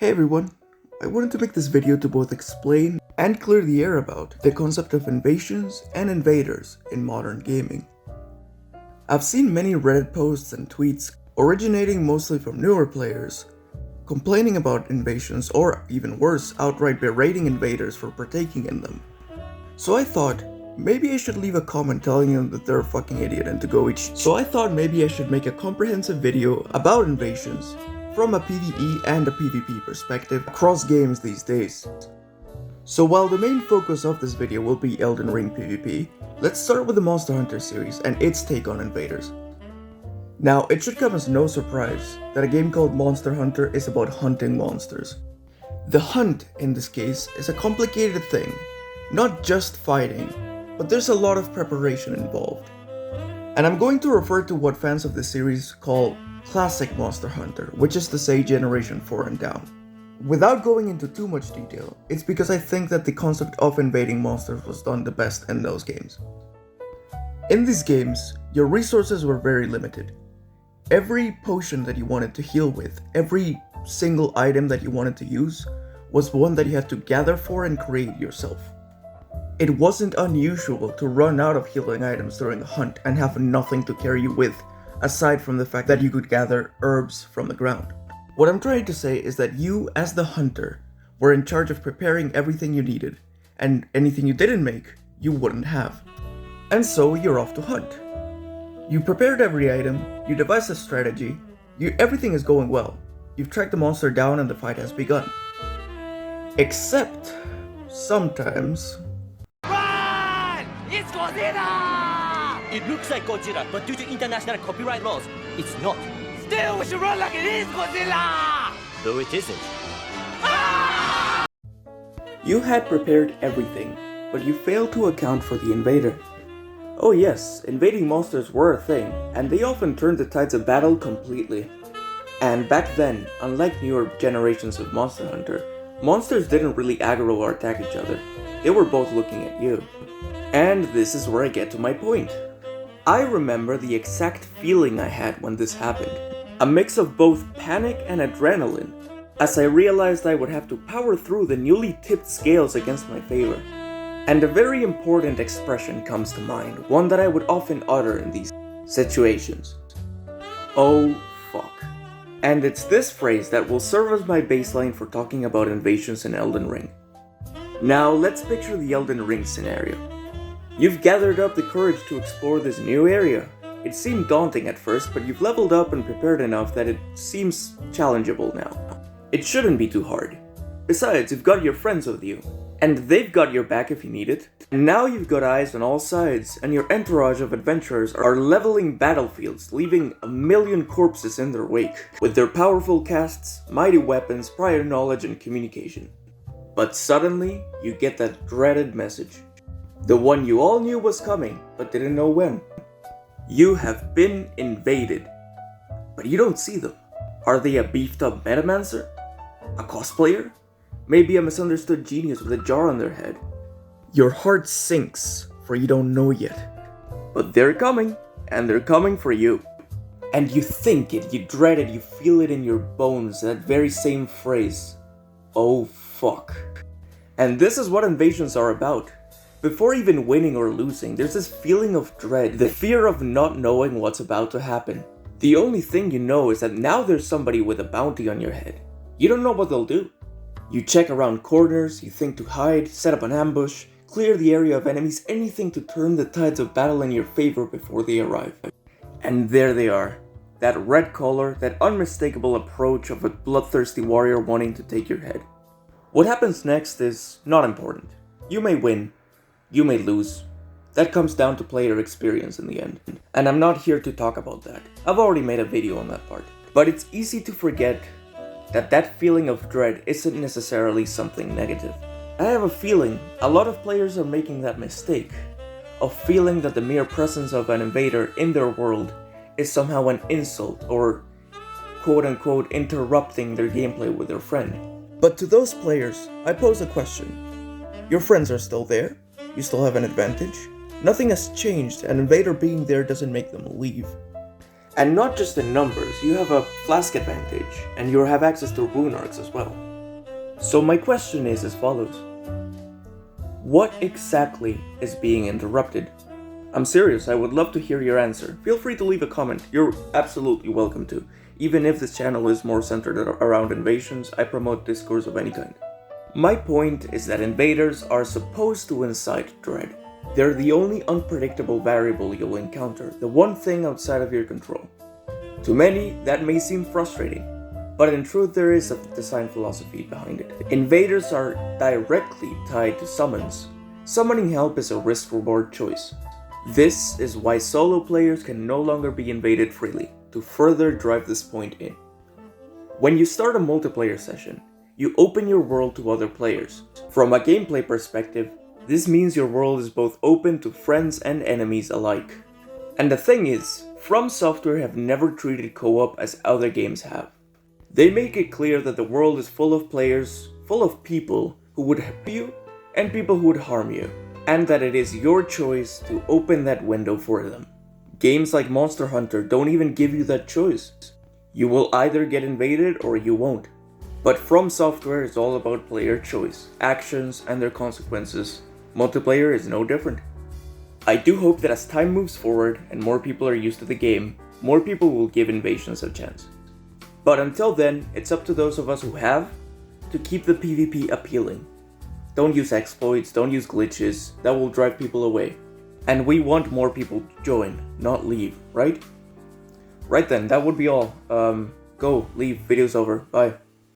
Hey everyone, I wanted to make this video to both explain and clear the air about the concept of invasions and invaders in modern gaming. I've seen many Reddit posts and tweets originating mostly from newer players, complaining about invasions or even worse, outright berating invaders for partaking in them. So I thought, maybe I should leave a comment telling them that they're a fucking idiot and to go eat shit. So I thought maybe I should make a comprehensive video about invasions from a PvE and a PvP perspective across games these days. So while the main focus of this video will be Elden Ring PvP, let's start with the Monster Hunter series and its take on invaders. Now, it should come as no surprise that a game called Monster Hunter is about hunting monsters. The hunt, in this case, is a complicated thing, not just fighting, but there's a lot of preparation involved. And I'm going to refer to what fans of this series call Classic Monster Hunter, which is to say Generation 4 and down. Without going into too much detail, it's because I think that the concept of invading monsters was done the best in those games. In these games, your resources were very limited. Every potion that you wanted to heal with, every single item that you wanted to use, was one that you had to gather for and create yourself. It wasn't unusual to run out of healing items during a hunt and have nothing to carry you with, aside from the fact that you could gather herbs from the ground. What I'm trying to say is that you, as the hunter, were in charge of preparing everything you needed, and anything you didn't make, you wouldn't have. And so you're off to hunt. You prepared every item, you devised a strategy, everything is going well. You've tracked the monster down and the fight has begun. Except, sometimes... Run! It's Godzilla! It looks like Godzilla, but due to international copyright laws, it's not. Still, we should run like it is Godzilla! Though it isn't. Ah! You had prepared everything, but you failed to account for the invader. Oh yes, invading monsters were a thing, and they often turned the tides of battle completely. And back then, unlike newer generations of Monster Hunter, monsters didn't really aggro or attack each other. They were both looking at you. And this is where I get to my point. I remember the exact feeling I had when this happened. A mix of both panic and adrenaline, as I realized I would have to power through the newly tipped scales against my favor. And a very important expression comes to mind, one that I would often utter in these situations. Oh fuck. And it's this phrase that will serve as my baseline for talking about invasions in Elden Ring. Now let's picture the Elden Ring scenario. You've gathered up the courage to explore this new area. It seemed daunting at first, but you've leveled up and prepared enough that it seems challengeable now. It shouldn't be too hard. Besides, you've got your friends with you, and they've got your back if you need it. And now you've got eyes on all sides, and your entourage of adventurers are leveling battlefields, leaving a million corpses in their wake, with their powerful casts, mighty weapons, prior knowledge, and communication. But suddenly, you get that dreaded message. The one you all knew was coming, but didn't know when. You have been invaded. But you don't see them. Are they a beefed up metamancer? A cosplayer? Maybe a misunderstood genius with a jar on their head? Your heart sinks, for you don't know yet. But they're coming, and they're coming for you. And you think it, you dread it, you feel it in your bones, that very same phrase. Oh fuck. And this is what invasions are about. Before even winning or losing, there's this feeling of dread, the fear of not knowing what's about to happen. The only thing you know is that now there's somebody with a bounty on your head. You don't know what they'll do. You check around corners, you think to hide, set up an ambush, clear the area of enemies, anything to turn the tides of battle in your favor before they arrive. And there they are. That red color, that unmistakable approach of a bloodthirsty warrior wanting to take your head. What happens next is not important. You may win. You may lose. That comes down to player experience in the end. And I'm not here to talk about that. I've already made a video on that part. But it's easy to forget that feeling of dread isn't necessarily something negative. I have a feeling a lot of players are making that mistake of feeling that the mere presence of an invader in their world is somehow an insult or quote-unquote interrupting their gameplay with their friend. But to those players, I pose a question. Your friends are still there? You still have an advantage? Nothing has changed, an invader being there doesn't make them leave. And not just in numbers, you have a flask advantage, and you have access to rune arcs as well. So my question is as follows. What exactly is being interrupted? I'm serious, I would love to hear your answer. Feel free to leave a comment, you're absolutely welcome to. Even if this channel is more centered around invasions, I promote discourse of any kind. My point is that invaders are supposed to incite dread. They're the only unpredictable variable you'll encounter, the one thing outside of your control. To many, that may seem frustrating, but in truth there is a design philosophy behind it. Invaders are directly tied to summons. Summoning help is a risk-reward choice. This is why solo players can no longer be invaded freely, to further drive this point in. When you start a multiplayer session, you open your world to other players. From a gameplay perspective, this means your world is both open to friends and enemies alike. And the thing is, From Software have never treated co-op as other games have. They make it clear that the world is full of players, full of people who would help you and people who would harm you, and that it is your choice to open that window for them. Games like Monster Hunter don't even give you that choice. You will either get invaded or you won't. But From Software is all about player choice, actions, and their consequences. Multiplayer is no different. I do hope that as time moves forward and more people are used to the game, more people will give invasions a chance. But until then, it's up to those of us who have to keep the PvP appealing. Don't use exploits, don't use glitches, that will drive people away. And we want more people to join, not leave, right? Right then, that would be all. Go, leave, video's over, bye.